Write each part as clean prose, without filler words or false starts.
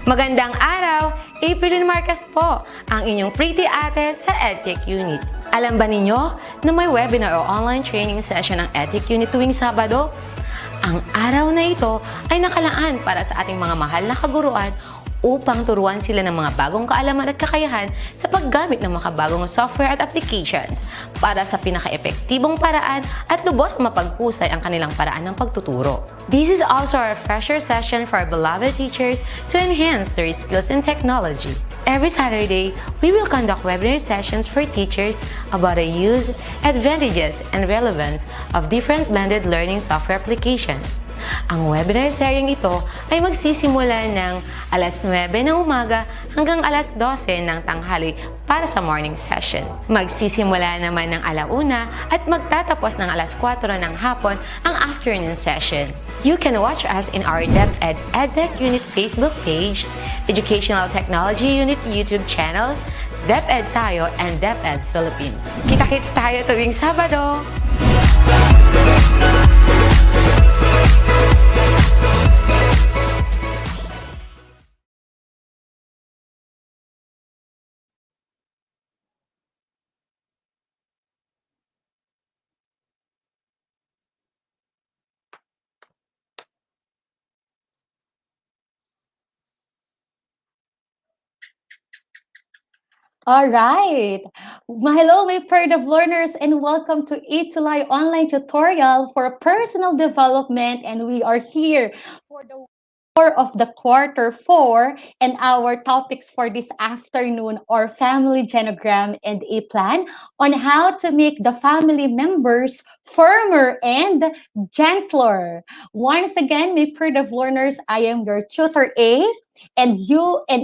Magandang araw! April Marcas po, ang inyong pretty ate sa Edtech Unit. Alam ba ninyo na may webinar o online training session ng Edtech Unit tuwing Sabado? Ang araw na ito ay nakalaan para sa ating mga mahal na kaguruan upang turuan sila ng mga bagong kaalaman at kakayahan sa paggamit ng makabagong software at applications para sa pinaka-epektibong paraan at lubos mapaghusay ang kanilang paraan ng pagtuturo. This is also a refresher session for our beloved teachers to enhance their skills in technology. Every Saturday, we will conduct webinar sessions for teachers about the use, advantages, and relevance of different blended learning software applications. Ang webinar seryeng ito ay magsisimula ng alas 9 ng umaga hanggang alas 12 ng tanghali para sa morning session. Magsisimula naman ng alauna at magtatapos ng alas 4 ng hapon ang afternoon session. You can watch us in our DepEd Edtech Unit Facebook page, Educational Technology Unit YouTube channel, DepEd Tayo, and DepEd Philippines. Kita-kits tayo tuwing Sabado! All right. Hello, my pair of learners, and welcome to ETUlay online tutorial for personal development. And we are here for the of the quarter 4, and our topics for this afternoon are family genogram and a plan on how to make the family members firmer and gentler. Once again, my pair of learners, I am your tutor A, and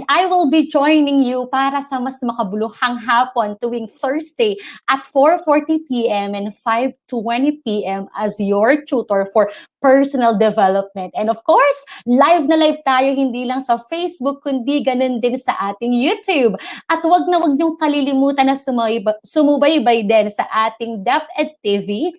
I will be joining you para sa mas makabuluhang hapon tuwing Thursday at 4:40 p.m. and 5:20 p.m. as your tutor for personal development. And of course, live na live tayo hindi lang sa Facebook kundi ganun din sa ating YouTube. At wag na wag niyong kalilimutan na sumubaybay din sa ating DepEd TV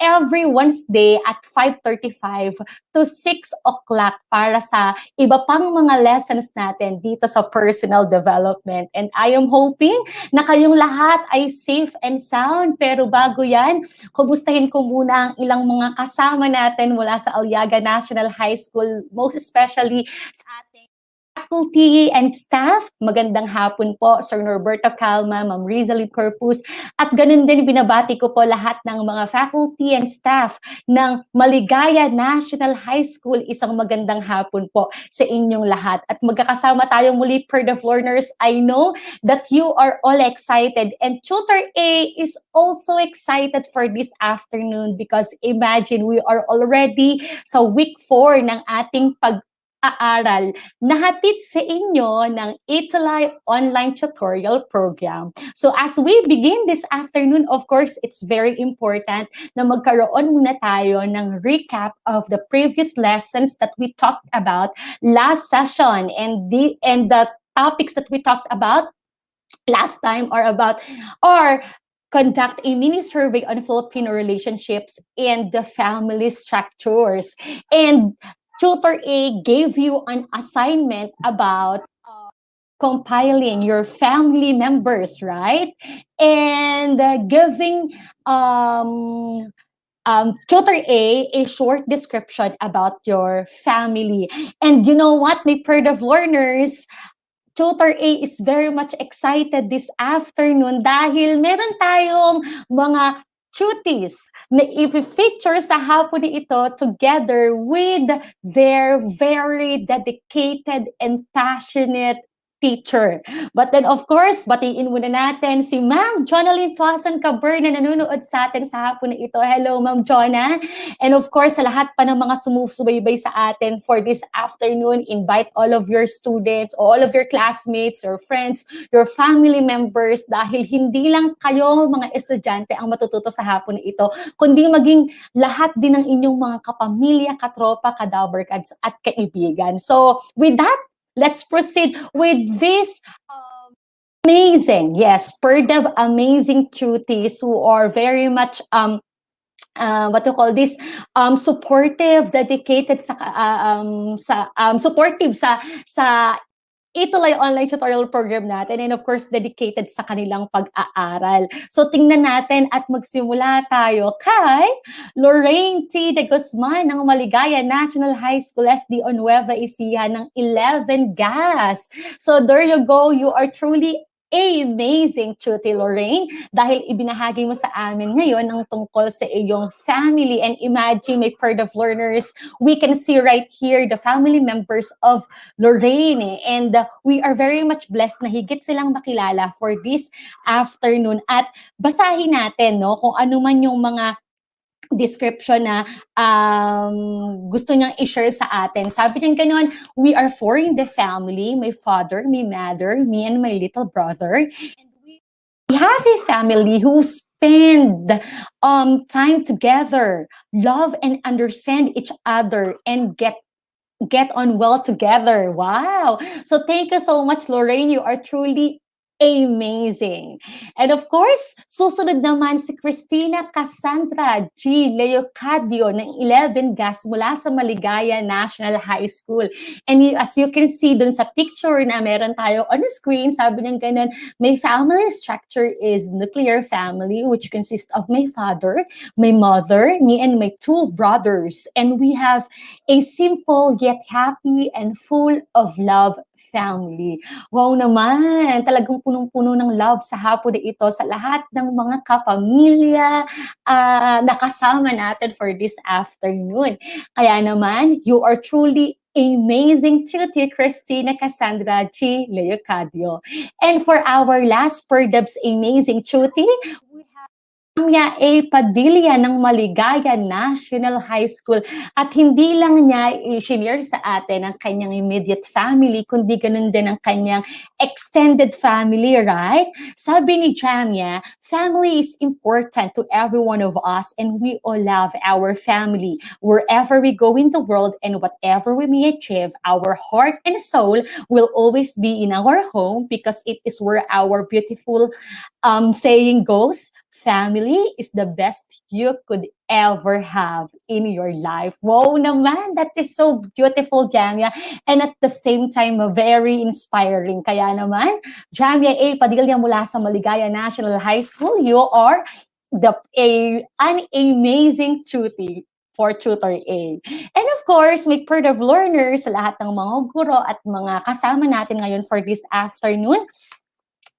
every Wednesday at 5:35 to 6 o'clock para sa iba pang mga lessons natin dito sa personal development. And I am hoping na kayong lahat ay safe and sound. Pero bago yan, kumustahin ko muna ang ilang mga kasama natin mula sa Aliaga National High School, most especially sa ating faculty and staff. Magandang hapon po, Sir Norberto Calma, Ma'am Rizali Corpus, at ganun din binabati ko po lahat ng mga faculty and staff ng Maligaya National High School. Isang magandang hapon po sa inyong lahat. At magkakasama tayo muli per the learners. I know that you are all excited, and Tutor A is also excited for this afternoon because imagine we are already sa week 4 ng ating pag-aaral na hatid sa inyo ng ETUlay online tutorial program. So as we begin this afternoon, of course, it's very important na magkaroon muna tayo ng recap of the previous lessons that we talked about last session, and the topics that we talked about last time are conduct a mini survey on Filipino relationships and the family structures. And Tutor A gave you an assignment about compiling your family members, right? And giving Tutor A short description about your family. And you know what, my pair of learners, Tutor A is very much excited this afternoon dahil meron tayong mga cuties na i-feature sa hapon na ito together with their very dedicated and passionate teacher. But then of course, batiin muna natin si Ma'am Jonalyn Tuason Caber na nanonood sa atin sa hapon na ito. Hello, Ma'am Jonna. And of course, sa lahat pa ng mga sumusubaybay sa atin for this afternoon, invite all of your students, all of your classmates, your friends, your family members, dahil hindi lang kayo mga estudyante ang matututo sa hapon na ito, kundi maging lahat din ng inyong mga kapamilya, katropa, kadabarkads at kaibigan. So with that, let's proceed with this amazing cuties who are very much supportive, dedicated supportive sa ETUlay online tutorial program natin and of course dedicated sa kanilang pag-aaral. So tingnan natin at magsimula tayo kay Lorraine T. de Guzman ng Maligaya National High School SD Nueva Ecija ng 11 GAS. So there you go, you are truly amazing, Chuti Lorraine, dahil ibinahagi mo sa amin ngayon ang tungkol sa iyong family. And imagine, my part of learners, we can see right here the family members of Lorraine. And we are very much blessed na higit silang makilala for this afternoon. At basahin natin no, kung ano man yung mga description na gusto niyang i-share sa atin. Sabi niya gano'n, we are four in the family, my father, my mother, me and my little brother. And we have a family who spend time together, love and understand each other, and get on well together. Wow! So thank you so much, Lorraine. You are truly amazing. And of course, susunod naman si Christina Cassandra G. Leocadio ng 11 GAS mula sa Maligaya National High School. And as you can see dun sa picture na meron tayo on the screen, sabi niya ganun, my family structure is nuclear family, which consists of my father, my mother, me and my two brothers. And we have a simple yet happy and full of love family. Wow naman! Talagang punong-puno ng love sa hapon na ito sa lahat ng mga kapamilya nakasama natin for this afternoon. Kaya naman, you are truly amazing, Chuti Christina Cassandra G. Leocadio. And for our last Perdubs amazing Chuti, we have Mia A. Padilla ng Maligaya National High School. At hindi lang niya i-share sa atin ang kanyang immediate family, kundi ganun din ang kanyang extended family, right? Sabi ni Jamia, family is important to every one of us and we all love our family. Wherever we go in the world and whatever we may achieve, our heart and soul will always be in our home because it is where our beautiful saying goes, family is the best you could ever have in your life. Wow naman! That is so beautiful, Jamia. And at the same time, very inspiring. Kaya naman, Jamia A. Padilla mula sa Maligaya National High School, you are an amazing tutor for Tutor A. And of course, may part of learners sa lahat ng mga guro at mga kasama natin ngayon for this afternoon,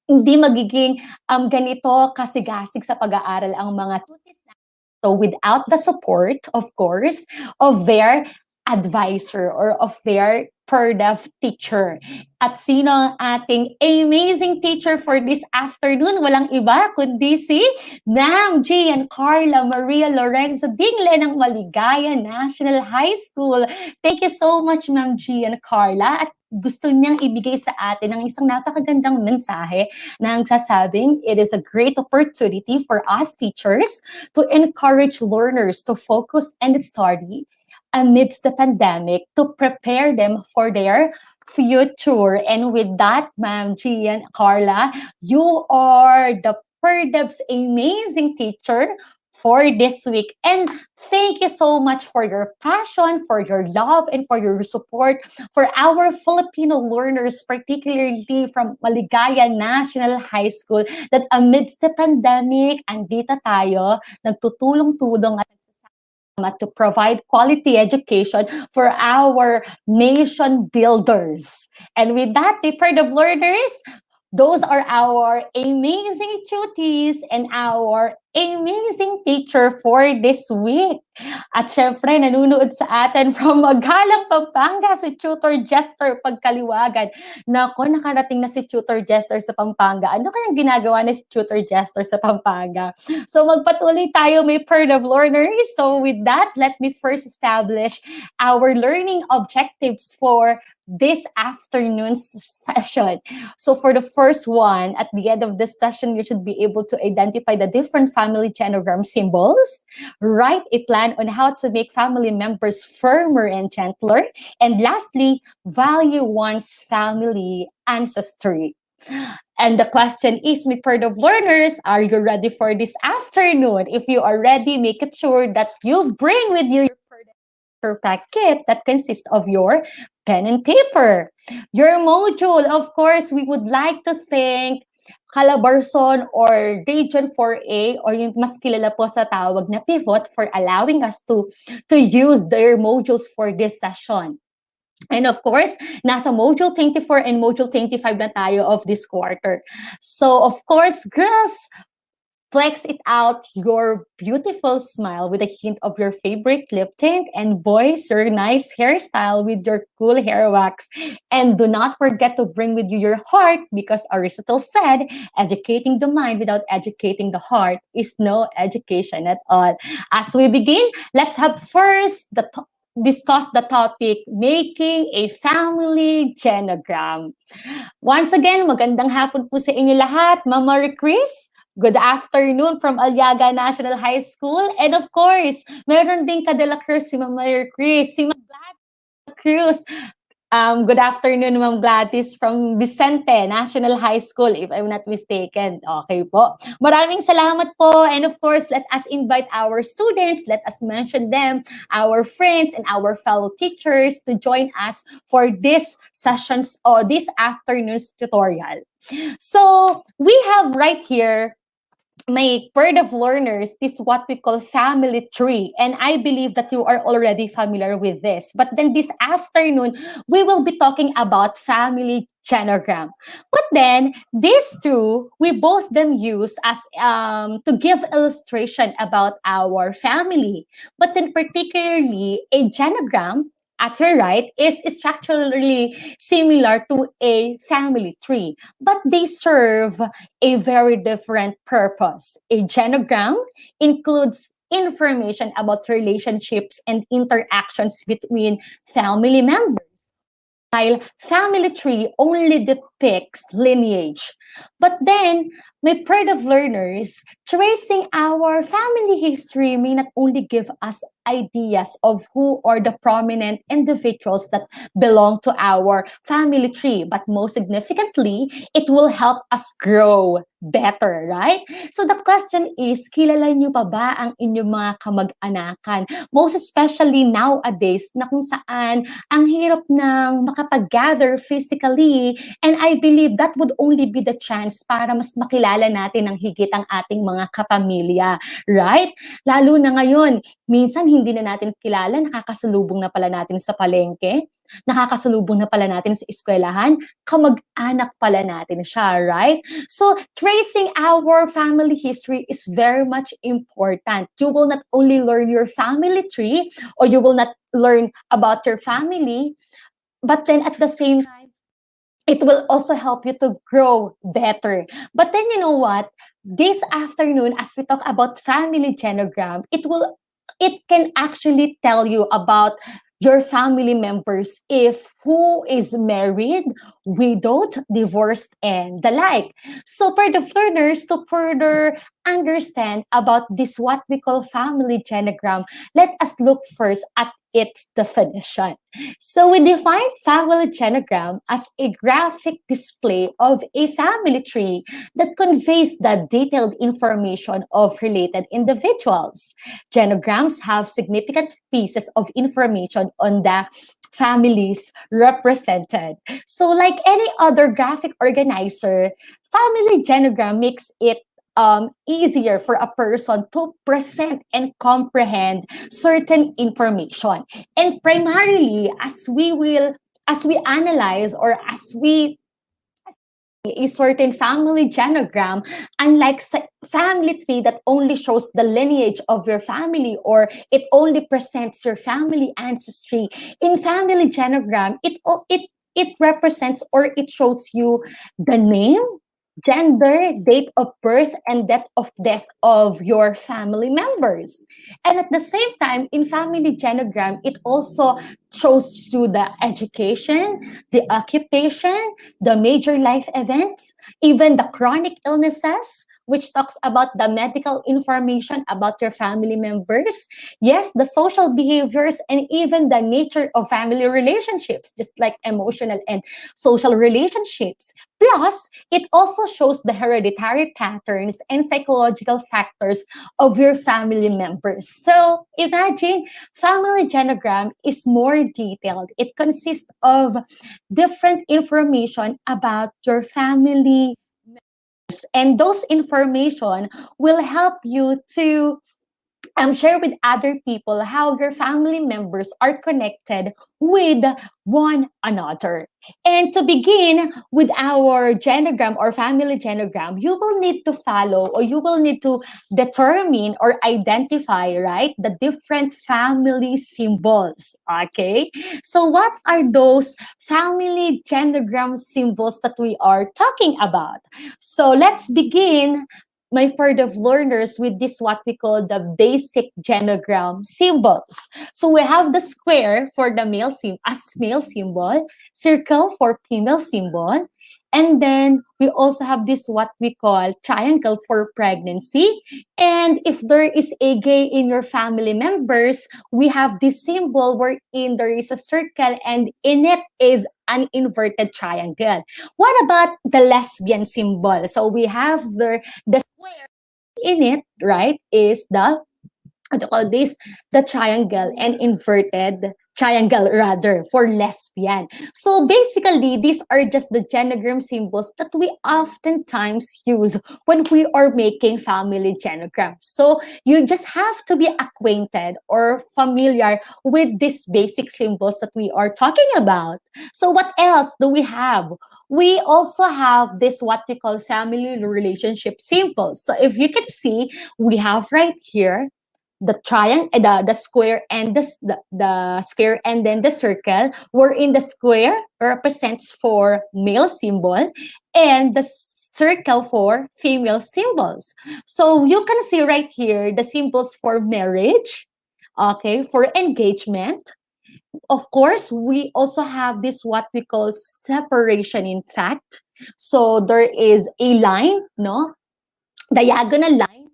hindi magiging ganito kasigasig sa pag-aaral ang mga tutis na ito without the support, of course, of their advisor or of their PERDAV teacher. At sino ang ating amazing teacher for this afternoon? Walang iba kundi si Ma'am G and Carla Maria Lorenzo Dingle ng Maligaya National High School. Thank you so much, Ma'am G and Carla. At gusto niyang ibigay sa atin ng isang napakagandang mensahe na nagsasabing it is a great opportunity for us teachers to encourage learners to focus and study amidst the pandemic to prepare them for their future. And with that, Ma'am G and Carla, you are the PERDUB's amazing teacher for this week. And thank you so much for your passion, for your love, and for your support for our Filipino learners, particularly from Maligaya National High School, that amidst the pandemic, andito tayo, nagtutulong-tulong at to provide quality education for our nation builders. And with that, the part of learners, those are our amazing tuties and our amazing teacher for this week. At syempre, nanunood sa atin from Magalang, Pampanga, si Tutor Jester Pagkaliwagan. Nako, nakarating na si Tutor Jester sa Pampanga. Ano kayang ginagawa ni si Tutor Jester sa Pampanga? So magpatuloy tayo, may part of learners. So with that, let me first establish our learning objectives for this afternoon's session. So for the first one, at the end of this session, you should be able to identify the different family genogram symbols, write a plan on how to make family members firmer and gentler, and lastly, value one's family ancestry. And the question is, my part of learners, are you ready for this afternoon? If you are ready, make it sure that you bring with you your starter pack kit that consists of your pen and paper. Your module, of course, we would like to thank Calabarzon or Region 4A or yung mas kilala po sa tawag na Pivot for allowing us to use their modules for this session. And of course, nasa Module 24 and Module 25 na tayo of this quarter. So of course, girls, flex it out your beautiful smile with a hint of your favorite lip tint, and boys, your nice hairstyle with your cool hair wax. And do not forget to bring with you your heart, because Aristotle said, educating the mind without educating the heart is no education at all. As we begin, let's have first discuss the topic, making a family genogram. Once again, magandang hapon po sa inyo lahat. Ma'am Marie Chris, good afternoon from Aliaga National High School. And of course, meron din kadala Cruz si Ma'am Marie Chris, si Ma'am Gladys Cruz. Good afternoon, Ma'am Gladys from Vicente National High School, if I'm not mistaken. Okay po. Maraming salamat po. And of course, let us invite our students, let us mention them, our friends and our fellow teachers to join us for this sessions or this afternoon's tutorial. So we have right here my herd of learners, this is what we call family tree. And I believe that you are already familiar with this. But then this afternoon, we will be talking about family genogram. But then these two, we both them use as to give illustration about our family. But then particularly a genogram at your right is structurally similar to a family tree, but they serve a very different purpose. A genogram includes information about relationships and interactions between family members, while family tree only depicts lineage. But then, my herd of learners, tracing our family history may not only give us ideas of who are the prominent individuals that belong to our family tree, but most significantly, it will help us grow better, right? So the question is, kilala niyo pa ba ang inyong mga kamag-anakan? Most especially nowadays na kung saan ang hirap ng makapag-gather physically, and I believe that would only be the chance para mas makilala natin ng higit ang ating mga kapamilya, right? Lalo na ngayon, minsan hindi na natin kilala, nakakasalubong na pala natin sa palengke, nakakasalubong na pala natin sa eskwelahan, kamag-anak pala natin siya, right? So, tracing our family history is very much important. You will not only learn your family tree, or you will not learn about your family, but then at the same time, it will also help you to grow better. But then you know what? This afternoon, as we talk about family genogram, it can actually tell you about your family members, if who is married, widowed, divorced, and the like. So for the learners to further understand about this what we call family genogram, let us look first at its definition. So we define family genogram as a graphic display of a family tree that conveys the detailed information of related individuals. Genograms have significant pieces of information on the families represented. So like any other graphic organizer, family genogram makes it easier for a person to present and comprehend certain information. And primarily, as we analyze, or as we a certain family genogram, unlike family tree that only shows the lineage of your family, or it only presents your family ancestry, in family genogram, it represents, or it shows you the name, gender, date of birth, and date of death of your family members. And at the same time, in family genogram, it also shows you the education, the occupation, the major life events, even the chronic illnesses, which talks about the medical information about your family members. Yes, the social behaviors and even the nature of family relationships, just like emotional and social relationships. Plus, it also shows the hereditary patterns and psychological factors of your family members. So imagine family genogram is more detailed. It consists of different information about your family, and those information will help you to share with other people how your family members are connected with one another. And to begin with our genogram or family genogram, you will need to follow, or you will need to determine or identify, right, the different family symbols. Okay, so what are those family genogram symbols that we are talking about? So let's begin, my part of learners, with this what we call the basic genogram symbols. So we have the square for the male as male symbol, circle for female symbol, and then we also have this what we call triangle for pregnancy. And if there is a gay in your family members, we have this symbol wherein there is a circle and in it is an inverted triangle. What about the lesbian symbol? So we have the square in it, right, is the, what do you call this, the triangle and inverted triangle rather for lesbian. So basically, these are just the genogram symbols that we oftentimes use when we are making family genograms. So you just have to be acquainted or familiar with these basic symbols that we are talking about. So what else do we have? We also have this what we call family relationship symbols. So if you can see, we have right here the triangle, the square, and the square, and then the circle. Wherein the square represents for male symbol, and the circle for female symbols. So you can see right here the symbols for marriage, okay, for engagement. Of course, we also have this what we call separation. In fact, so there is a line, no, diagonal line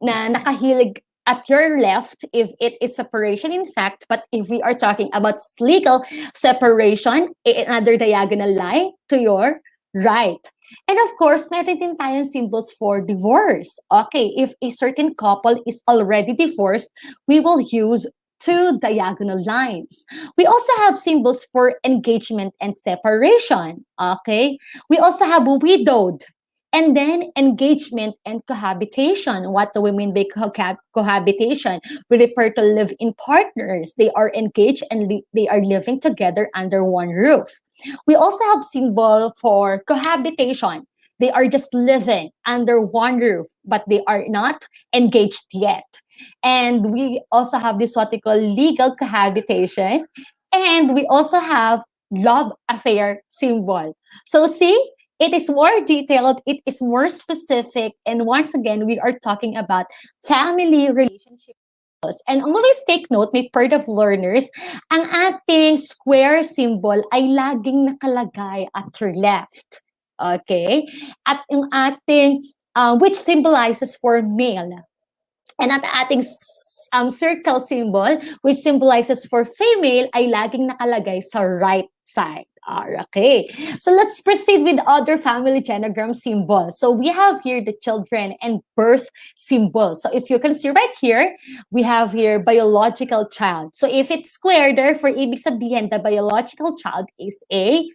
na nakahilig at your left if it is separation in fact, but if we are talking about legal separation, another diagonal line to your right. And of course, meron din tayong symbols for divorce. Okay, if a certain couple is already divorced, we will use two diagonal lines. We also have symbols for engagement and separation. Okay, we also have widowed, and then engagement and cohabitation. What do we mean by cohabitation? We refer to live-in partners. They are engaged and they are living together under one roof. We also have symbol for cohabitation. They are just living under one roof, but they are not engaged yet. And we also have this what we call legal cohabitation. And we also have love affair symbol. So see, it is more detailed, it is more specific, and once again, we are talking about family relationships. And always take note, may part of learners, ang ating square symbol ay laging nakalagay at your left. Okay? At yung ating, which symbolizes for male. And at ating circle symbol, which symbolizes for female, ay laging nakalagay sa right side. Okay, so let's proceed with other family genogram symbols. So we have here the children and birth symbols. So if you can see right here, we have here biological child. So if it's square, therefore, ibig sabihin, the biological child is a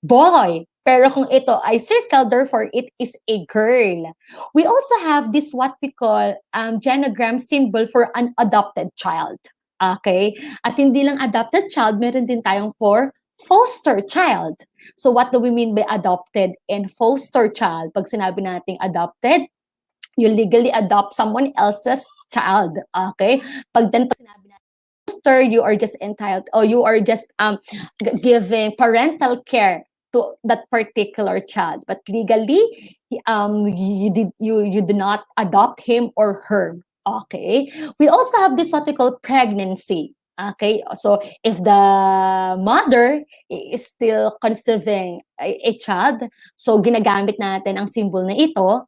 boy. Pero kung ito ay circle, therefore, it is a girl. We also have this what we call genogram symbol for an adopted child. Okay? At hindi lang adopted child, meron din tayong for foster child. So what do we mean by adopted and foster child? Pag sinabi nating adopted, you legally adopt someone else's child. Okay? Pag sinabi natin foster, you are just entitled, or you are just giving parental care to that particular child. But legally, you do not adopt him or her. Okay? We also have this what we call pregnancy. Okay, so if the mother is still conceiving a child, so ginagamit natin ang symbol na ito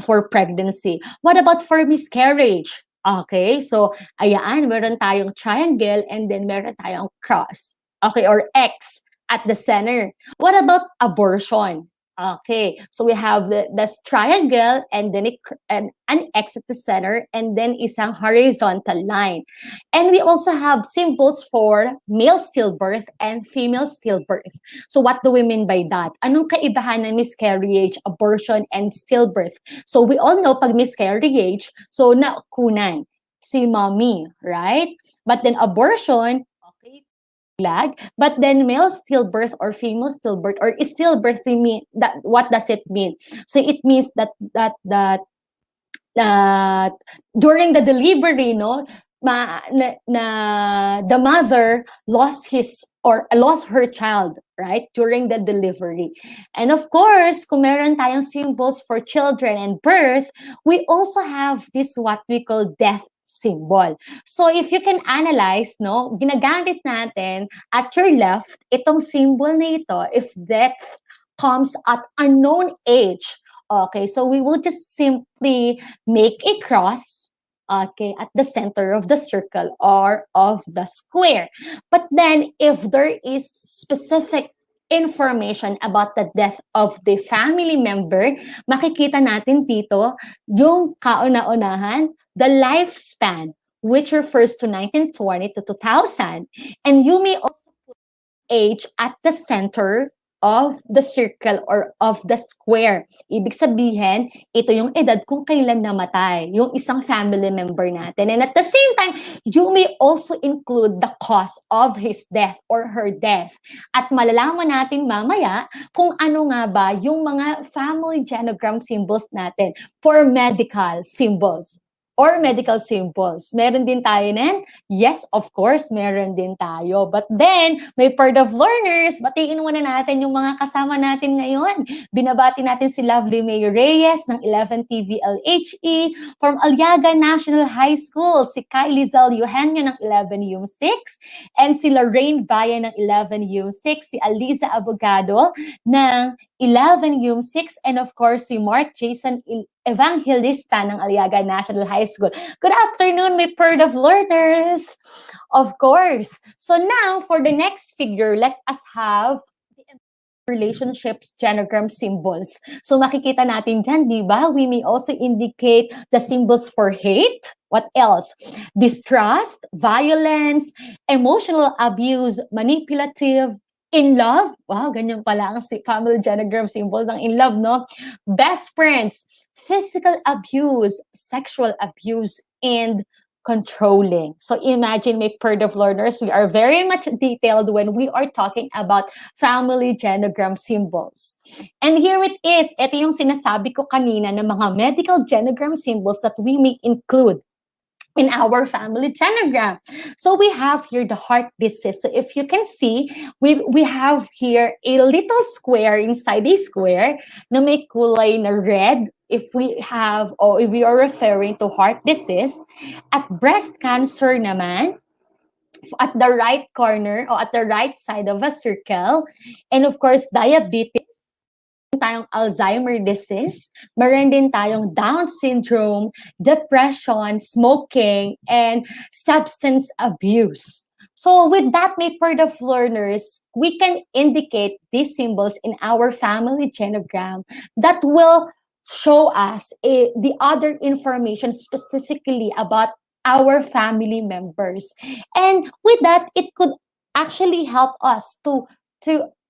for pregnancy. What about for miscarriage? Okay, so ayan, meron tayong triangle and then meron tayong cross. Okay, or X at the center. What about abortion? Okay, so we have the triangle and then an X at the center and then isang horizontal line. And we also have symbols for male stillbirth and female stillbirth. So what do we mean by that? Anong kaibahan ng miscarriage, abortion, and stillbirth? So we all know pag miscarriage, so nakunan si mommy, right? But then abortion, okay, lag. But then male stillbirth or female stillbirth or stillbirth, mean that what does it mean? So it means that during the delivery, no, the mother lost her child, right, during the delivery. And of course, kung meron tayong symbols for children and birth, we also have this what we call death symbol. So if you can analyze, no, ginagamit natin at your left itong symbol na ito if death comes at unknown age. Okay, so we will just simply make a cross, okay, at the center of the circle or of the square. But then if there is specific information about the death of the family member, makikita natin dito yung kauna-unahan, the lifespan, which refers to 1920 to 2000. And you may also put age at the center of the circle or of the square. Ibig sabihin, ito yung edad kung kailan namatay yung isang family member natin. And at the same time, you may also include the cause of his death or her death. At malalaman natin mamaya kung ano nga ba yung mga family genogram symbols natin for medical symbols. Or medical symbols. Meron din tayo nen? Yes, of course, meron din tayo. But then, may part of learners, batiin muna natin yung mga kasama natin ngayon. Binabati natin si Lovely May Reyes ng 11 TVLHE, from Aliaga National High School, si Kylie Zal Eugenio ng 11 UM6, and si Lorraine Bayan ng 11 UM6, si Aliza Abogado ng 11 UM6, and of course, si Mark Jason Evangelista ng Aliaga National High School. Good afternoon, my part of learners! Of course. So now, for the next figure, let us have the relationships genogram symbols. So makikita natin dyan, di ba? We may also indicate the symbols for hate. What else? Distrust, violence, emotional abuse, manipulative, in love. Wow, ganyan pala ang family genogram symbols ng in love, no? Best friends, physical abuse, sexual abuse, and controlling. So imagine, my part of learners, we are very much detailed when we are talking about family genogram symbols. And here it is. Ito yung sinasabi ko kanina ng mga medical genogram symbols that we may include in our family genogram. So we have here the heart disease. So if you can see, we have here a little square inside a square na may kulay na red if we have, or if we are referring to heart disease. At breast cancer naman, at the right corner or at the right side of a circle. And of course, diabetes, tayong Alzheimer's disease, meron din tayong Down syndrome, depression, smoking, and substance abuse. So with that, my part of learners, we can indicate these symbols in our family genogram that will show us the other information specifically about our family members. And with that, it could actually help us to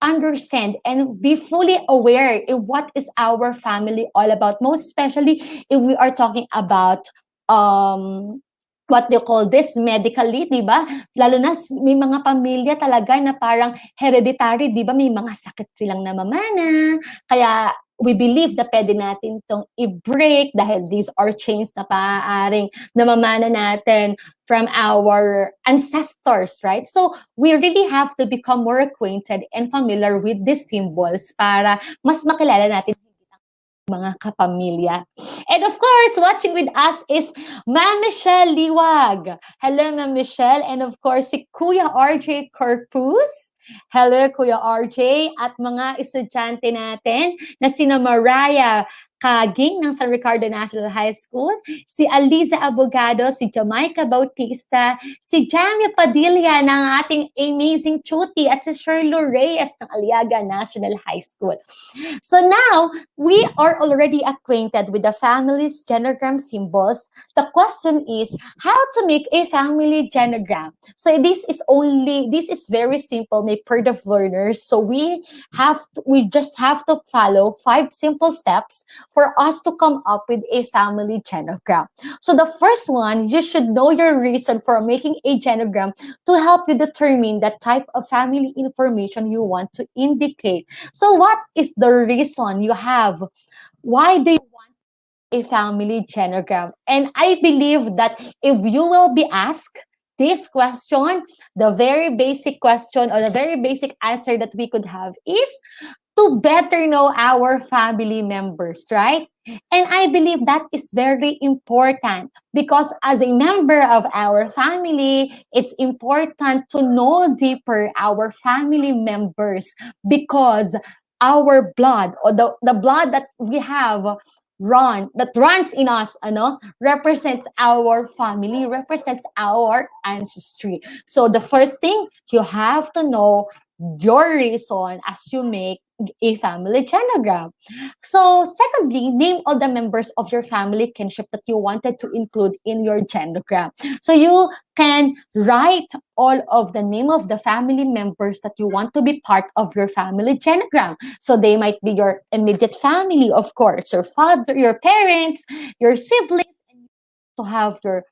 understand and be fully aware in what is our family all about, most especially if we are talking about what they call this medically, di ba? Lalo na may mga pamilya talaga na parang hereditary, di ba? May mga sakit silang namamana. Kaya we believe na pwede natin itong i-break dahil these are chains na paaaring namamana natin from our ancestors, right? So we really have to become more acquainted and familiar with these symbols para mas makilala natin mga kapamilya. And of course, watching with us is Ma'am Michelle Liwag. Hello, Ma'am Michelle. And of course, si Kuya RJ Corpus. Hello, Kuya RJ. At mga estudyante natin na sina Mariah Kaging ng San Ricardo National High School, si Aliza Abogado, si Jamaica Bautista, si Jamie Padilla ng ating amazing Chuti at si Shirley Reyes ng Aliaga National High School. So now, we are already acquainted with the family's genogram symbols. The question is how to make a family genogram. So this is very simple, may per of learners. So we just have to follow 5 simple steps for us to come up with a family genogram. So the first one, you should know your reason for making a genogram to help you determine the type of family information you want to indicate. So what is the reason you have? Why do you want a family genogram? And I believe that if you will be asked this question, the very basic question or the very basic answer that we could have is to better know our family members, right? And I believe that is very important because as a member of our family, it's important to know deeper our family members because our blood or the blood that we have that runs in us, represents our family, represents our ancestry. So the first thing, you have to know your reason as you make a family genogram. So secondly, name all the members of your family kinship that you wanted to include in your genogram. So you can write all of the name of the family members that you want to be part of your family genogram. So they might be your immediate family, of course, your father, your parents, your siblings, and you also have your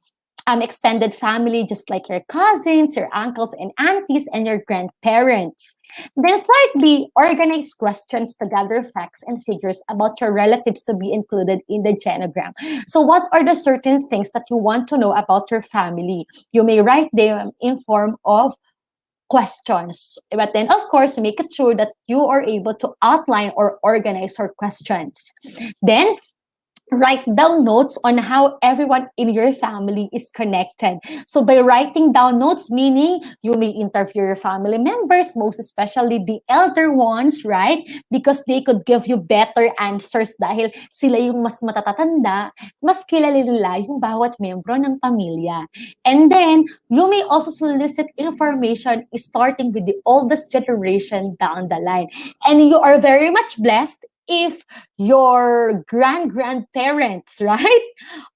extended family, just like your cousins, your uncles and aunties, and your grandparents. Then thirdly, organize questions to gather facts and figures about your relatives to be included in the genogram. So what are the certain things that you want to know about your family? You may write them in form of questions. But then, of course, make it sure that you are able to outline or organize your questions. Then, write down notes on how everyone in your family is connected. So by writing down notes, meaning you may interview your family members, most especially the elder ones, right? Because they could give you better answers dahil sila yung mas matatatanda, mas kilala nila yung bawat membro ng pamilya. And then, you may also solicit information starting with the oldest generation down the line. And you are very much blessed if your grandparents, right,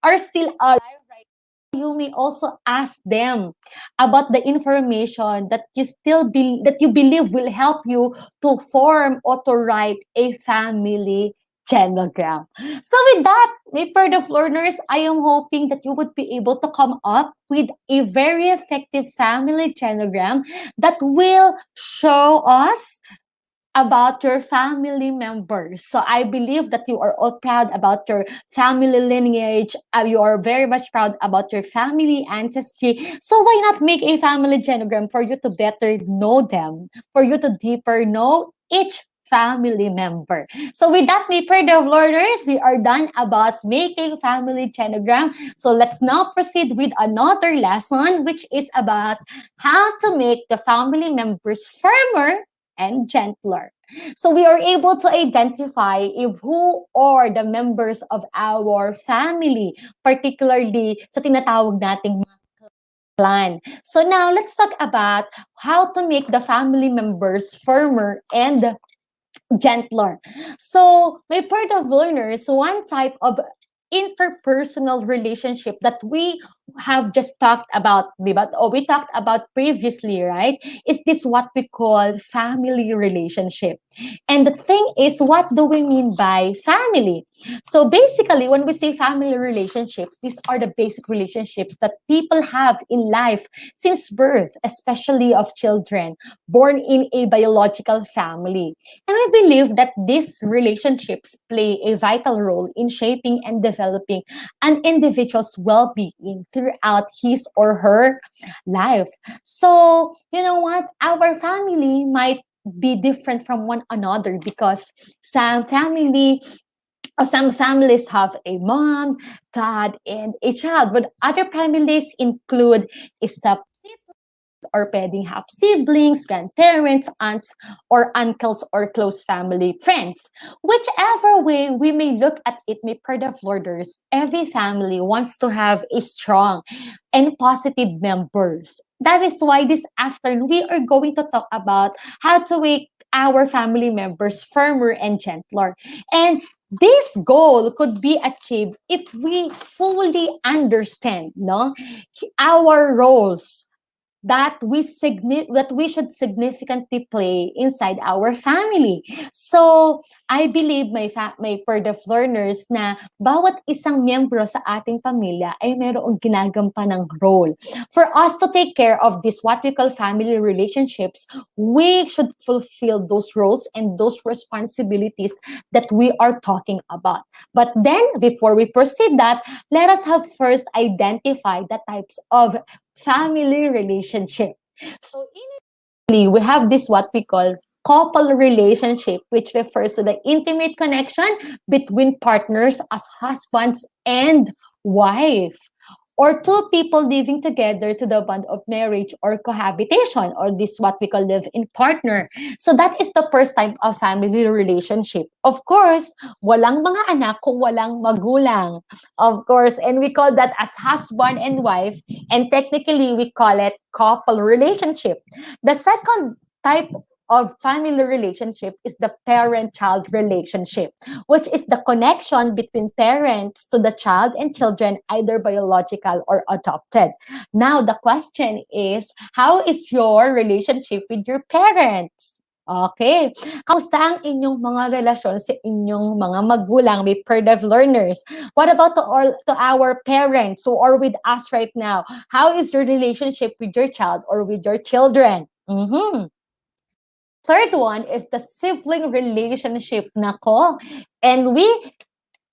are still alive, right? You may also ask them about the information that you believe will help you to form or to write a family genogram. So with that, my part of learners, I am hoping that you would be able to come up with a very effective family genogram that will show us about your family members. So I believe that you are all proud about your family lineage. You are very much proud about your family ancestry. So why not make a family genogram for you to better know them, for you to deeper know each family member. So with that, my pair of learners, we are done about making family genogram. So let's now proceed with another lesson, which is about how to make the family members firmer and gentler. So we are able to identify if who are the members of our family, particularly sa tinatawag nating clan. So now let's talk about how to make the family members firmer and gentler. So my part of learners, one type of interpersonal relationship that we have just talked about, we talked about previously, right? Is this what we call family relationship? And the thing is, what do we mean by family? So basically, when we say family relationships, these are the basic relationships that people have in life since birth, especially of children born in a biological family. And we believe that these relationships play a vital role in shaping and developing an individual's well-being throughout his or her life. So, you know what? Our family might be different from one another because some families have a mom, dad, and a child, but other families include a step or pwedeng have siblings, grandparents, aunts, or uncles, or close family friends. Whichever way we may look at it, may per the Florders, every family wants to have a strong and positive members. That is why this afternoon we are going to talk about how to make our family members firmer and gentler. And this goal could be achieved if we fully understand, no, our roles that we should significantly play inside our family. So, I believe may per the learners na bawat isang miyembro sa ating pamilya ay mayroong ginagampanan role. For us to take care of this what we call family relationships, we should fulfill those roles and those responsibilities that we are talking about. But then, before we proceed that, let us have first identify the types of family relationship. So initially, we have this what we call couple relationship, which refers to the intimate connection between partners as husbands and wife, or two people living together to the bond of marriage or cohabitation, or this what we call live-in partner. So that is the first type of family relationship. Of course, walang mga anak kung walang magulang. Of course, and we call that as husband and wife, and technically we call it couple relationship. The second type of family relationship is the parent-child relationship, which is the connection between parents to the child and children, either biological or adopted. Now, the question is, how is your relationship with your parents? Okay. Kamusta ang inyong mga relasyon sa inyong mga magulang, with per the learners? What about to our parents who are with us right now? How is your relationship with your child or with your children? Third one is the sibling relationship. Nako. And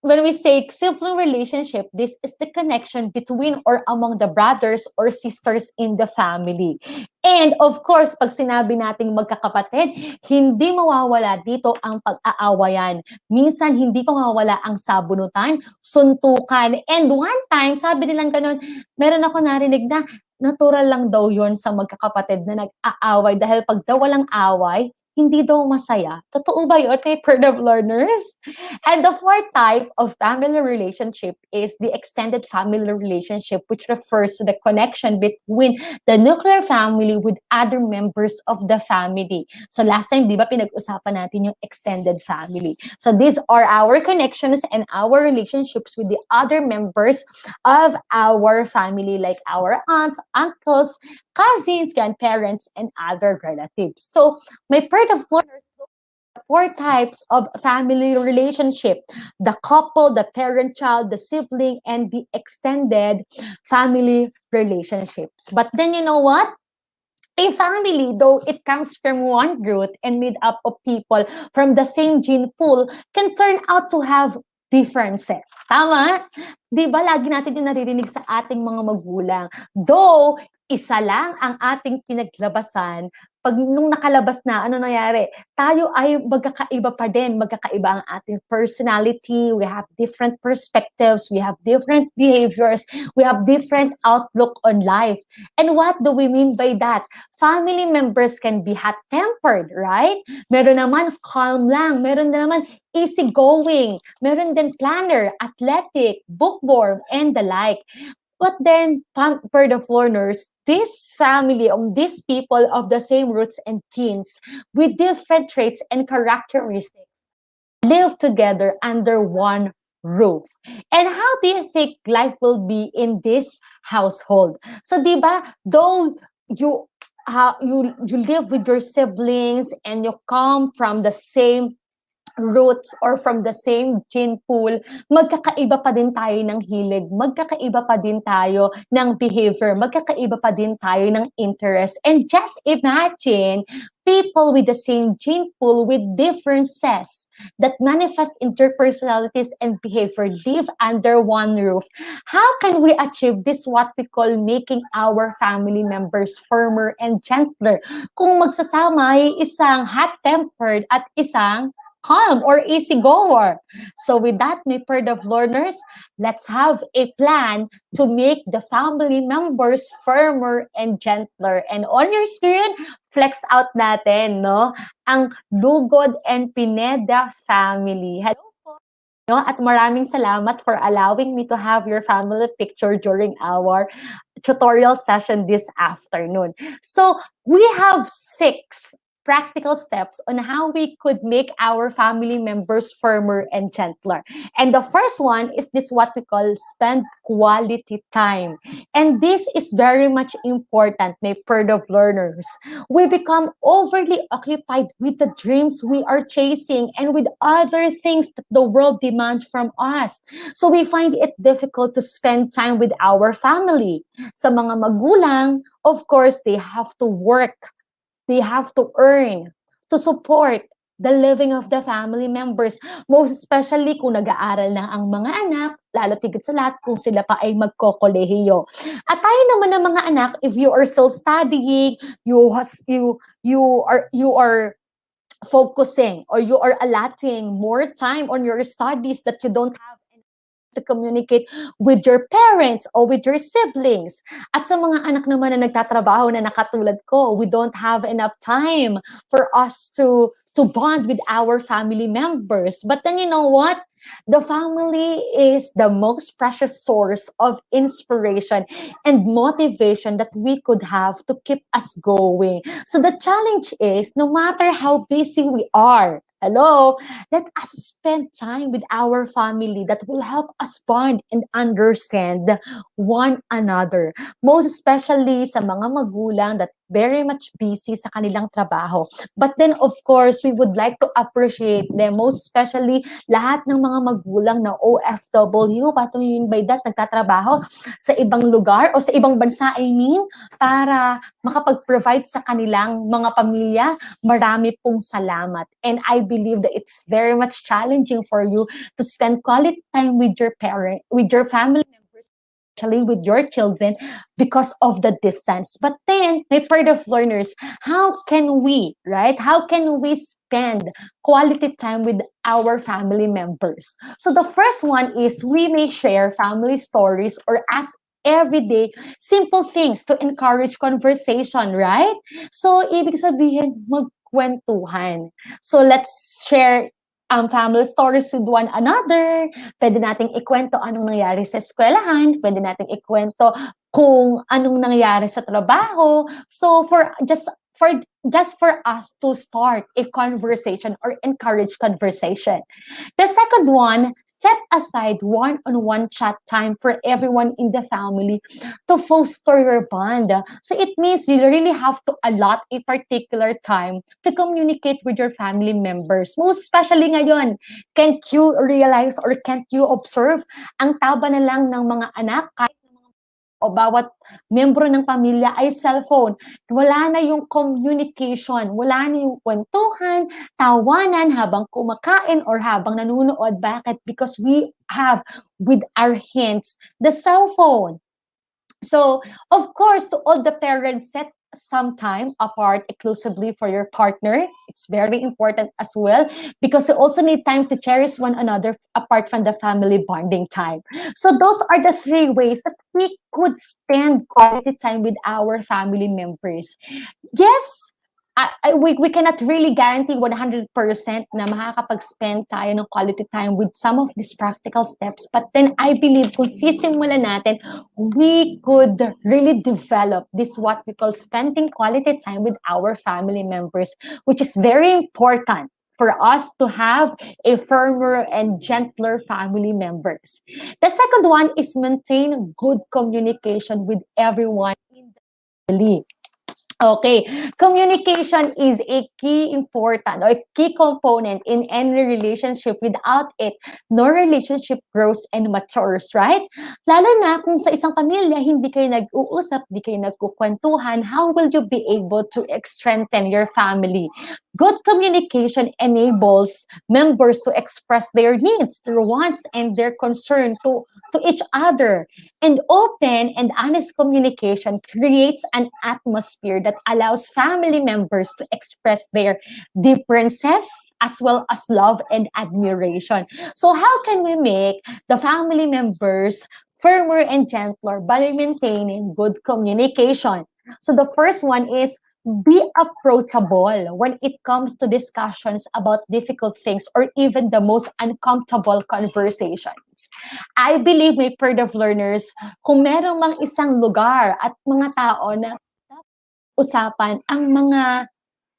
when we say sibling relationship, this is the connection between or among the brothers or sisters in the family. And of course, pag sinabi nating magkakapatid, hindi mawawala dito ang pag-aawayan. Minsan, hindi pa mawawala ang sabunutan, suntukan. And one time, sabi nilang ganun, meron ako narinig na natural lang daw yon sa magkakapatid na nag-aaway dahil pag daw walang away, hindi daw masaya. Totoo ba yun? May per the learners? And the fourth type of family relationship is the extended family relationship, which refers to the connection between the nuclear family with other members of the family. So last time, di ba, pinag-usapan natin yung extended family. So these are our connections and our relationships with the other members of our family, like our aunts, uncles, cousins, grandparents, and other relatives. So may per the learners, four types of family relationship: the couple, the parent-child, the sibling, and the extended family relationships. But then you know what? A family, though it comes from one root and made up of people from the same gene pool, can turn out to have differences. Tama? Di ba lagi natin yung naririnig sa ating mga magulang? Though, isa lang ang ating pinaglabasan, pag nung nakalabas na, ano nangyari? Tayo ay magkakaiba pa din. Magkakaiba ang ating personality. We have different perspectives. We have different behaviors. We have different outlook on life. And what do we mean by that? Family members can be hot-tempered, right? Meron naman calm lang. Meron naman easygoing. Meron din planner, athletic, bookworm, and the like. But then, per the learners, this family, these people of the same roots and genes with different traits and characteristics live together under one roof. And how do you think life will be in this household? So, di ba, though you live with your siblings and you come from the same roots or from the same gene pool, magkakaiba pa din tayo ng hilig, magkakaiba pa din tayo ng behavior, magkakaiba pa din tayo ng interest. And just imagine people with the same gene pool with differences that manifest in their personalities and behavior live under one roof. How can we achieve this what we call making our family members firmer and gentler? Kung magsasama ay isang hot-tempered at isang calm or easy goer. So with that, my Bird of Learners, let's have a plan to make the family members firmer and gentler. And on your screen, flex out natin, no? Ang Dugod and Pineda family. Hello po. No? At maraming salamat for allowing me to have your family picture during our tutorial session this afternoon. So we have 6 practical steps on how we could make our family members firmer and gentler. And the first one is this what we call spend quality time. And this is very much important, my Bird of Learners. We become overly occupied with the dreams we are chasing and with other things that the world demands from us. So we find it difficult to spend time with our family. Sa mga magulang, of course, they have to work. They have to earn to support the living of the family members. Most especially kung nag-aaral na ang mga anak, lalo tigit sa lahat kung sila pa ay magkokolehiyo. At tayo naman ng mga anak, if you are still studying, you are focusing or you are allotting more time on your studies that you don't have to communicate with your parents or with your siblings. At sa mga anak naman na nagtatrabaho na nakatulad ko, we don't have enough time for us to bond with our family members. But then you know what? The family is the most precious source of inspiration and motivation that we could have to keep us going. So the challenge is, no matter how busy we are, let us spend time with our family that will help us bond and understand one another. Most especially sa mga magulang that very much busy sa kanilang trabaho. But then, of course, we would like to appreciate them, most especially lahat ng mga magulang na OFW, what do you mean by that? Nagtatrabaho sa ibang lugar o sa ibang bansa, I mean, para makapag-provide sa kanilang mga pamilya. Marami pong salamat. And I believe that it's very much challenging for you to spend quality time with your family members, especially with your children, because of the distance. But then, my Bird of Learners, how can we spend quality time with our family members? So the first one is we may share family stories or ask everyday simple things to encourage conversation, right? So, ibig sabihin, magkwentuhan. So, let's share family stories with one another. Pwede nating ikwento anong nangyari sa eskwelahan. Pwede nating ikwento kung anong nangyari sa trabaho. So, just for us to start a conversation or encourage conversation. The second one, set aside one-on-one chat time for everyone in the family to foster your bond. So it means you really have to allot a particular time to communicate with your family members. Most especially ngayon, can't you realize or can't you observe ang taba na lang ng mga anak o bawat membro ng pamilya ay cellphone. Wala na yung communication, wala na yung kwentuhan, tawanan habang kumakain or habang nanunood. Bakit? Because we have with our hands the cell phone. So, of course, to all the parents, set some time apart exclusively for your partner. It's very important as well because you also need time to cherish one another apart from the family bonding time. So those are the 3 ways that we could spend quality time with our family members. Yes, we cannot really guarantee 100% na makakapag-spend tayo ng quality time with some of these practical steps. But then I believe kung sisimulan natin, we could really develop this what we call spending quality time with our family members, which is very important for us to have a firmer and gentler family members. The second one is maintain good communication with everyone in the family. Okay, communication is a key important or key component in any relationship. Without it, no relationship grows and matures, right? Lalo na kung sa isang pamilya, hindi kayo nag-uusap, hindi kayo nagkukwentuhan, how will you be able to strengthen your family? Good communication enables members to express their needs, their wants, and their concern to each other. And open and honest communication creates an atmosphere that allows family members to express their differences as well as love and admiration. So how can we make the family members firmer and gentler by maintaining good communication? So the first one is be approachable when it comes to discussions about difficult things or even the most uncomfortable conversations. I believe may part of learners, kung meron mang isang lugar at mga tao na usapan ang mga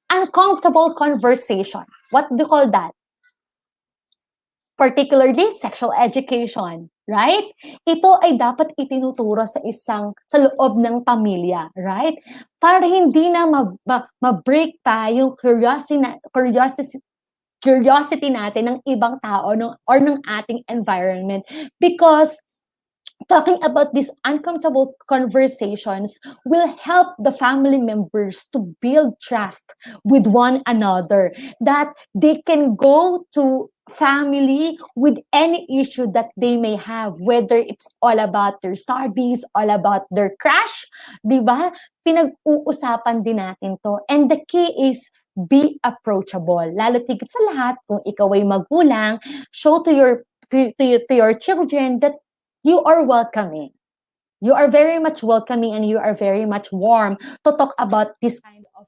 uncomfortable conversation. What do you call that? Particularly sexual education, right? Ito ay dapat itinuturo sa loob ng pamilya, right? Para hindi na ma-break pa yung curiosity natin ng ibang tao or ng ating environment, because talking about these uncomfortable conversations will help the family members to build trust with one another, that they can go to family with any issue that they may have, whether it's all about their studies, all about their crush, di ba? Pinag-uusapan din natin to. And the key is be approachable. Lalo tigit sa lahat, kung ikaw ay magulang, show to your children that you are welcoming. You are very much welcoming and you are very much warm to talk about this kind of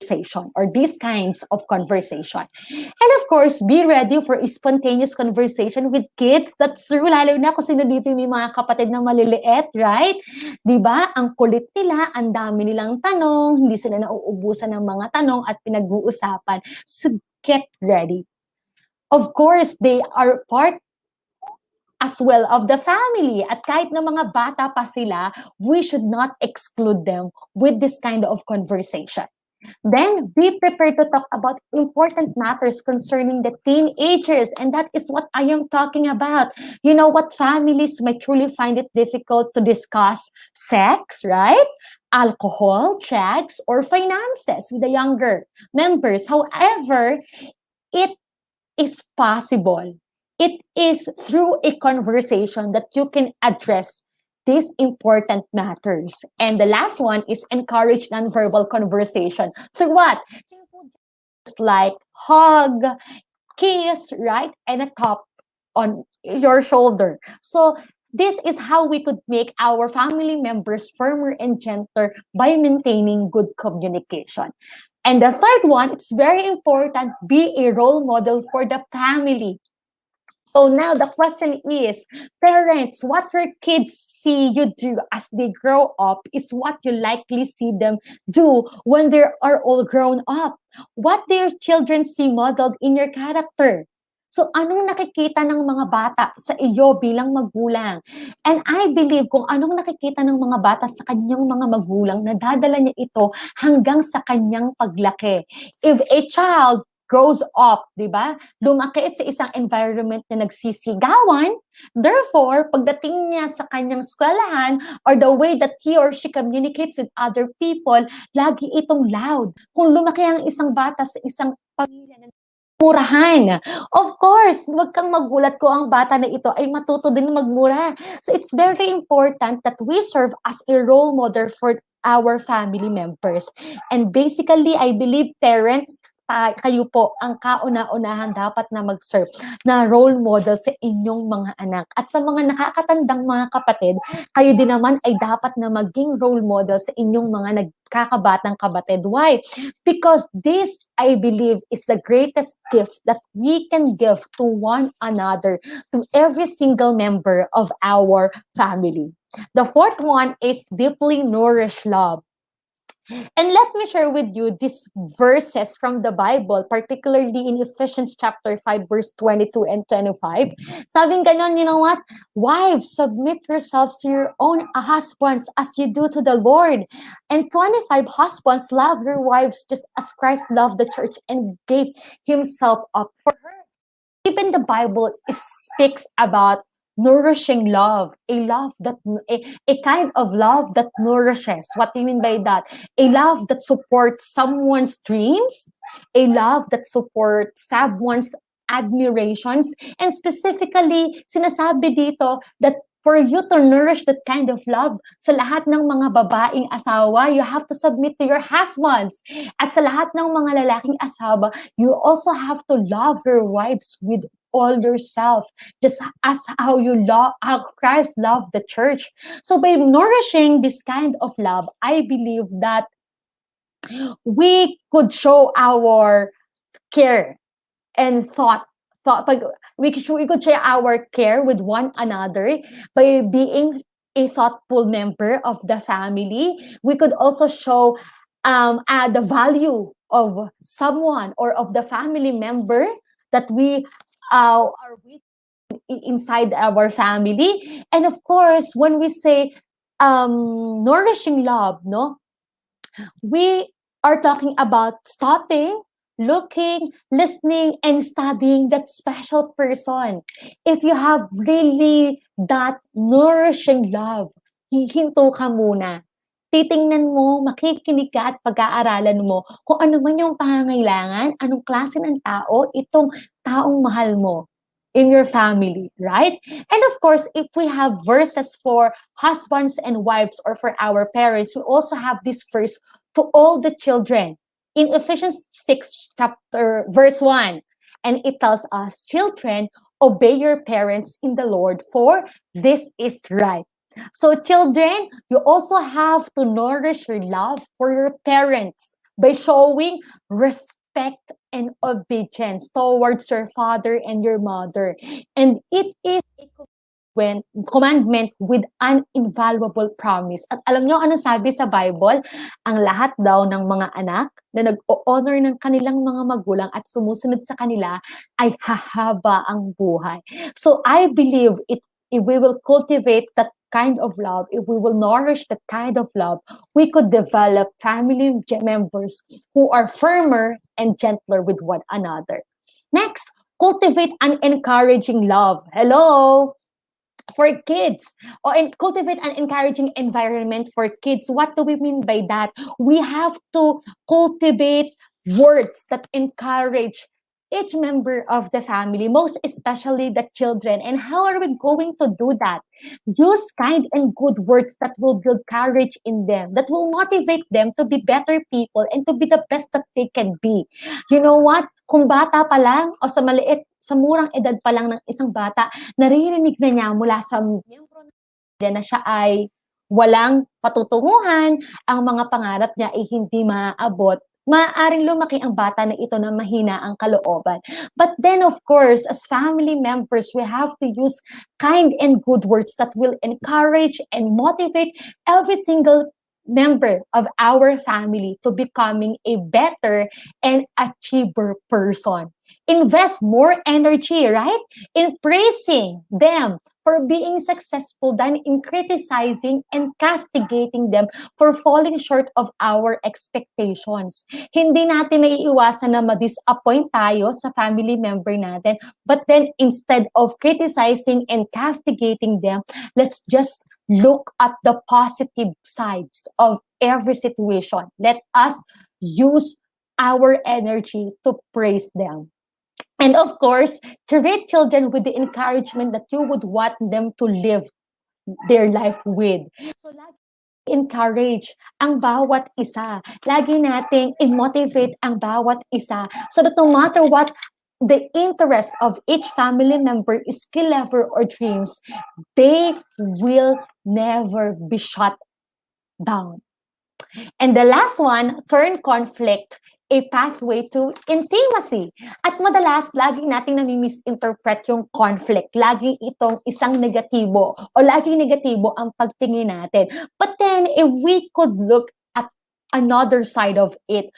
conversation or these kinds of conversation. And of course, be ready for a spontaneous conversation with kids. That's true, lalo na kung sino dito yung mga kapatid na maliliit, right? Diba? Ang kulit nila, ang dami nilang tanong, hindi sila nauubusan ng mga tanong at pinag-uusapan. So get ready. Of course, they are part as well of the family. At kahit na mga bata pa sila, we should not exclude them with this kind of conversation. Then, be prepared to talk about important matters concerning the teenagers. And that is what I am talking about. You know what, families might truly find it difficult to discuss sex, right? Alcohol, drugs, or finances with the younger members. However, it is possible. It is through a conversation that you can address these important matters. And the last one is encourage nonverbal conversation. Through what? Simple gestures like hug, kiss, right? And a tap on your shoulder. So this is how we could make our family members firmer and gentler by maintaining good communication. And the third one, it's very important, be a role model for the family. So now the question is, parents, what your kids see you do as they grow up is what you likely see them do when they are all grown up. What do your children see modeled in your character? So anong nakikita ng mga bata sa iyo bilang magulang? And I believe kung anong nakikita ng mga bata sa kanyang mga magulang, nadadala niya ito hanggang sa kanyang paglaki. If a child grows up, di ba? Lumaki sa isang environment na nagsisigawan. Therefore, pagdating niya sa kanyang eskwelahan or the way that he or she communicates with other people, lagi itong loud. Kung lumaki ang isang bata sa isang pamilya na murahan. Of course, wag kang magulat ko ang bata na ito ay matuto din magmura. So it's very important that we serve as a role model for our family members. And basically, I believe parents, kayo po ang kauna-unahan dapat na mag-serve na role model sa inyong mga anak. At sa mga nakakatandang mga kapatid, kayo din naman ay dapat na maging role model sa inyong mga nagkakabatang kapatid. Why? Because this, I believe, is the greatest gift that we can give to one another, to every single member of our family. The fourth one is deeply nourished love. And let me share with you these verses from the Bible, particularly in Ephesians chapter 5, verse 22 and 25. Sabing ganon, you know what? Wives, submit yourselves to your own husbands as you do to the Lord. And 25, husbands, love your wives just as Christ loved the church and gave himself up for her. Even the Bible speaks about nourishing love, a kind of love that nourishes. What do you mean by that? A love that supports someone's dreams, a love that supports someone's admirations, and specifically, sinasabi dito that for you to nourish that kind of love, sa lahat ng mga babaeng asawa, you have to submit to your husbands. At sa lahat ng mga lalaking asawa, you also have to love your wives with all yourself, just as how Christ loved the church. So by nourishing this kind of love, I believe that we could show our care and we could share our care with one another by being a thoughtful member of the family. We could also show the value of someone or of the family member that we are with inside our family. And of course, when we say nourishing love, no, we are talking about stopping, looking, listening, and studying that special person. If you have really that nourishing love, hihinto ka muna. Titingnan mo, makikinig ka at pag-aaralan mo kung ano man yung pangangailangan, anong klase ng tao, itong taong mahal mo in your family, right? And of course, if we have verses for husbands and wives or for our parents, we also have this verse to all the children in Ephesians 6 chapter verse 1. And it tells us, children, obey your parents in the Lord, for this is right. So children, you also have to nourish your love for your parents by showing respect and obedience towards your father and your mother. And it is a commandment with an invaluable promise. At alam nyo ano sabi sa Bible? Ang lahat daw ng mga anak na nag-o-honor ng kanilang mga magulang at sumusunod sa kanila ay hahaba ang buhay. So I believe if we will cultivate that kind of love, if we will nourish that kind of love, we could develop family members who are firmer and gentler with one another. Next, cultivate an encouraging love. Hello! For kids, and cultivate an encouraging environment for kids. What do we mean by that? We have to cultivate words that encourage each member of the family, most especially the children. And how are we going to do that? Use kind and good words that will build courage in them, that will motivate them to be better people and to be the best that they can be. You know what? Kung bata pa lang o sa murang edad pa lang ng isang bata, naririnig na niya mula sa miyembro na siya ay walang patutunguhan, ang mga pangarap niya ay hindi maaabot, maaaring lumaki ang bata na ito na mahina ang kalooban. But then, of course, as family members, we have to use kind and good words that will encourage and motivate every single member of our family to becoming a better and achiever person. Invest more energy, right, in praising them for being successful than in criticizing and castigating them for falling short of our expectations. Hindi natin naiiwasan na ma-disappoint tayo sa family member natin, but then instead of criticizing and castigating them, let's just look at the positive sides of every situation. Let us use our energy to praise them. And of course, treat children with the encouragement that you would want them to live their life with. So, lagi encourage ang bawat isa. Lagi nating i-motivate ang bawat isa so that no matter what the interest of each family member, skill level, or dreams, they will never be shut down. And the last one, turn conflict a pathway to intimacy. At madalas, laging nating nami-misinterpret yung conflict. Laging itong isang negatibo o laging negatibo ang pagtingin natin. But then, if we could look at another side of it,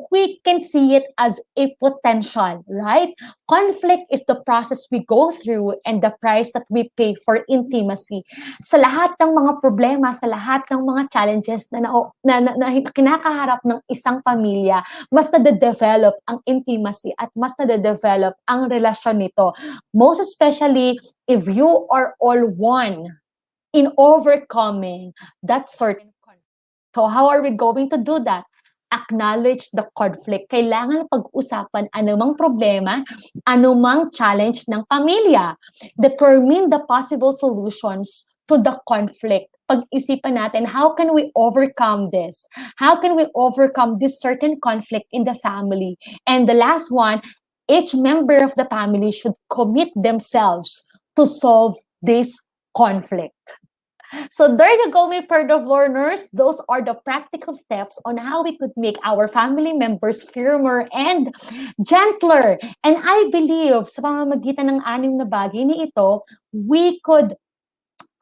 we can see it as a potential, right? Conflict is the process we go through and the price that we pay for intimacy. Sa lahat ng mga problema, sa lahat ng mga challenges na kinakaharap ng isang pamilya, mas na-develop ang intimacy at mas na-develop ang relasyon nito. Most especially if you are all one in overcoming that certain conflict. So how are we going to do that? Acknowledge the conflict. Kailangan pag-usapan anumang problema, anumang challenge ng pamilya. Determine the possible solutions to the conflict. Pag-isipan natin, how can we overcome this? How can we overcome this certain conflict in the family? And the last one, each member of the family should commit themselves to solve this conflict. So there you go, my part of learners. Those are the practical steps on how we could make our family members firmer and gentler. And I believe sa pamamagitan ng 6 na bagay ni ito, we could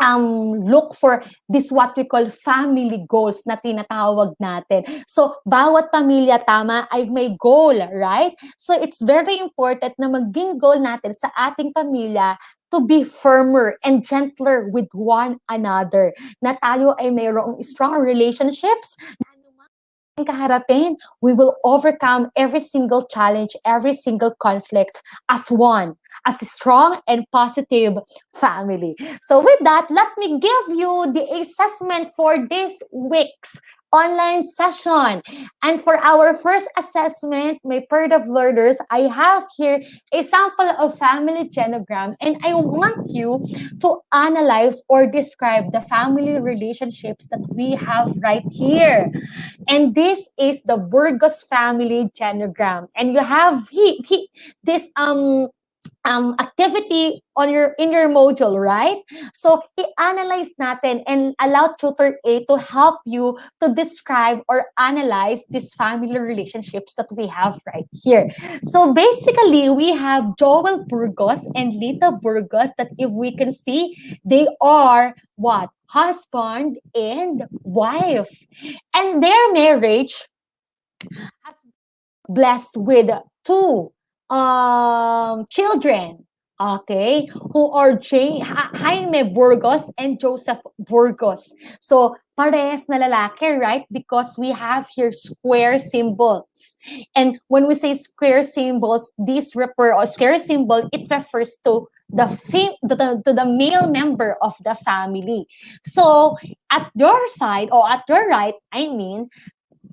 look for this what we call family goals na tinatawag natin. So, bawat pamilya, tama, ay may goal, right? So, it's very important na maging goal natin sa ating pamilya to be firmer and gentler with one another. Na tayo ay mayroong strong relationships, kaharapin, we will overcome every single challenge, every single conflict as one, as a strong and positive family. So with that, let me give you the assessment for this week's online session. And for our first assessment, my part of learners, I have here a sample of family genogram, and I want you to analyze or describe the family relationships that we have right here. And this is the Burgos family genogram. And you have this activity on in your module, right? So i-analyze natin and allow tutor A to help you to describe or analyze these family relationships that we have right here. So basically, we have Joel Burgos and Lita Burgos that if we can see, they are what? Husband and wife. And their marriage has blessed with 2 children, okay, who are Jaime Burgos and Joseph Burgos. So, parehas na lalaki, right? Because we have here square symbols. And when we say square symbols, square symbol, it refers to the male member of the family. So, at your side, or at your right, I mean,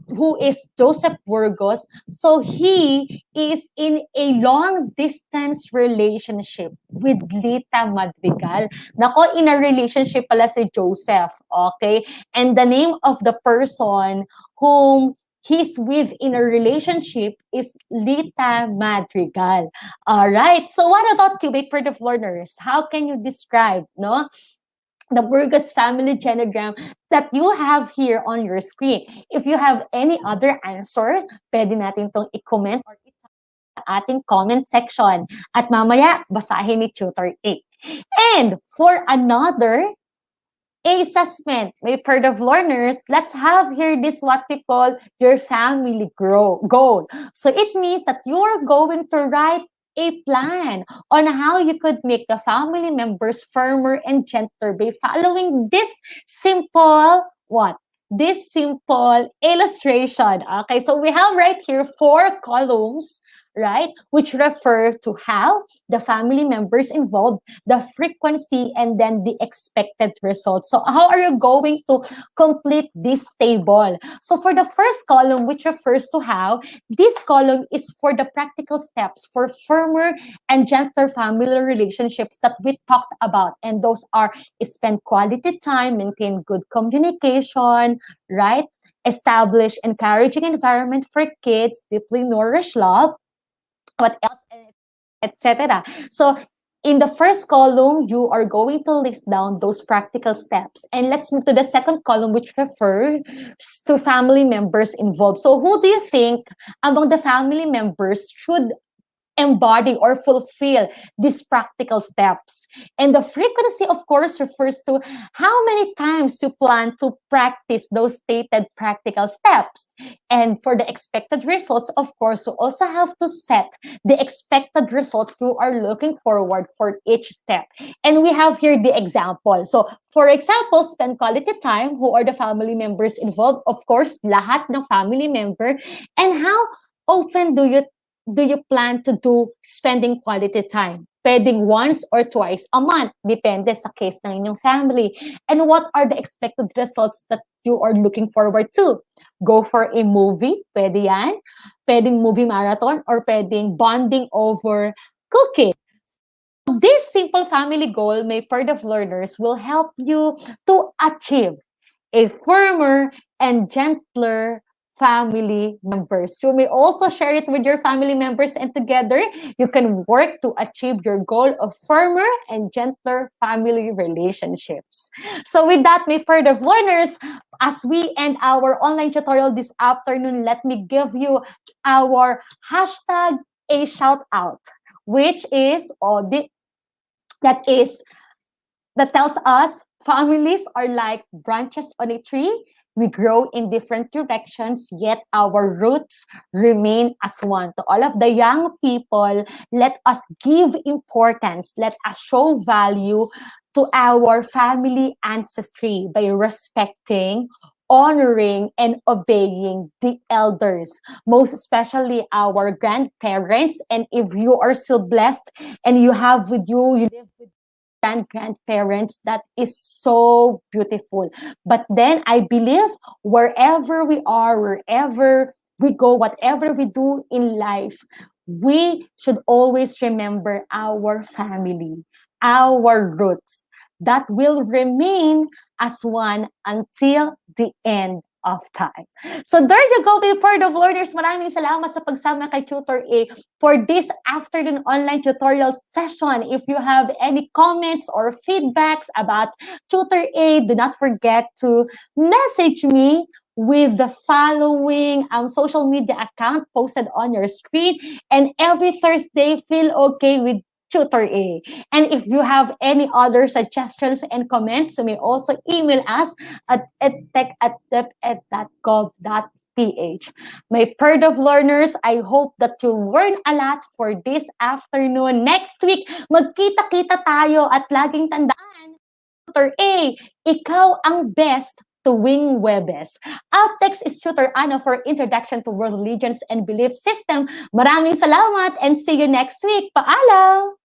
who is Joseph Burgos. So he is in a long-distance relationship with Lita Madrigal. Nako, in a relationship pala si Joseph, okay? And the name of the person whom he's with in a relationship is Lita Madrigal. All right. So what about you, my part of learners? How can you describe, no, the Burgos family genogram that you have here on your screen? If you have any other answer, pwede natin itong i-comment or sa ating comment section. At mamaya, basahin ni Tutor A. And for another assessment, my part of learners, let's have here this what we call your family goal. So it means that you're going to write a plan on how you could make the family members firmer and gentler by following this simple illustration. Okay, so we have right here 4 columns, right, which refer to how the family members involved, the frequency, and then the expected results. So how are you going to complete this table? So for the first column, which refers to how, this column is for the practical steps for firmer and gentler family relationships that we talked about. And those are spend quality time, maintain good communication, right? Establish encouraging environment for kids, deeply nourish love, what else, etc. So in the first column, you are going to list down those practical steps. And let's move to the second column, which refers to family members involved. So who do you think among the family members should embody or fulfill these practical steps? And the frequency, of course, refers to how many times you plan to practice those stated practical steps. And for the expected results, of course, you also have to set the expected result you are looking forward for each step. And we have here the example. So, for example, spend quality time. Who are the family members involved? Of course, lahat ng family member. And how often do you plan to do spending quality time? Pwedeng once or twice a month, depende sa case ng inyong family. And what are the expected results that you are looking forward to? Go for a movie, pwede yan. Pwedeng movie marathon or pwedeng bonding over cooking. This simple family goal made part of learners will help you to achieve a firmer and gentler family members. You may also share it with your family members, and together you can work to achieve your goal of firmer and gentler family relationships. So with that, my part of learners, as we end our online tutorial this afternoon, let me give you our hashtag a shout out, which is that tells us families are like branches on a tree. We grow in different directions, yet our roots remain as one. To all of the young people, let us give importance, let us show value to our family ancestry by respecting, honoring, and obeying the elders, most especially our grandparents. And if you are still blessed and you live with grandparents, that is so beautiful. But then I believe wherever we are, wherever we go, whatever we do in life, we should always remember our family, our roots that will remain as one until the end of time. So there you go, be part of learners. Maraming salamat sa pagsama kay Tutor A for this afternoon online tutorial session. If you have any comments or feedbacks about Tutor A, do not forget to message me with the following social media account posted on your screen. And every Thursday, feel okay with Tutor A. And if you have any other suggestions and comments, you may also email us at edtech@deped.gov.ph. My part of learners, I hope that you learn a lot for this afternoon. Next week, magkita-kita tayo at laging tandaan, Tutor A, ikaw ang best tuwing Webes. Up next is Tutor Ano for Introduction to World Religions and Belief System. Maraming salamat and see you next week. Paalam!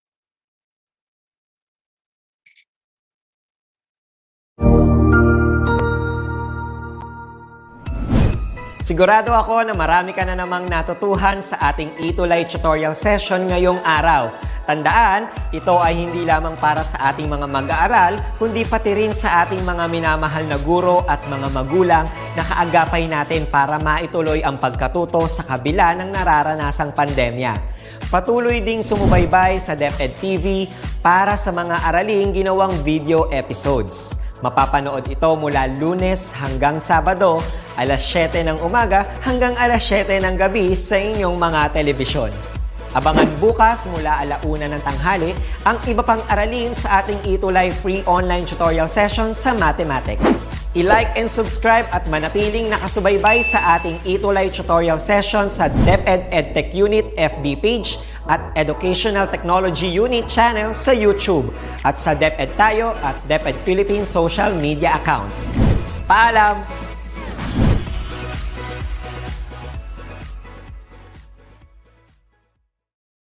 Sigurado ako na marami ka na namang natutuhan sa ating ETUlay tutorial session ngayong araw. Tandaan, ito ay hindi lamang para sa ating mga mag-aaral, kundi pati rin sa ating mga minamahal na guro at mga magulang na kaagapay natin para maituloy ang pagkatuto sa kabila ng nararanasang pandemya. Patuloy ding sumubaybay sa DepEd TV para sa mga araling ginawang video episodes. Mapapanood ito mula Lunes hanggang Sabado, alas 7 ng umaga hanggang alas 7 ng gabi sa inyong mga telebisyon. Abangan bukas mula 1:00 ng tanghali ang iba pang aralin sa ating ETUlay free online tutorial session sa mathematics. I-like and subscribe at manatiling nakasubaybay sa ating ETUlay tutorial session sa DepEd Edtech Unit FB page at Educational Technology Unit channel sa YouTube at sa DepEd Tayo at DepEd Philippines social media accounts. Paalam!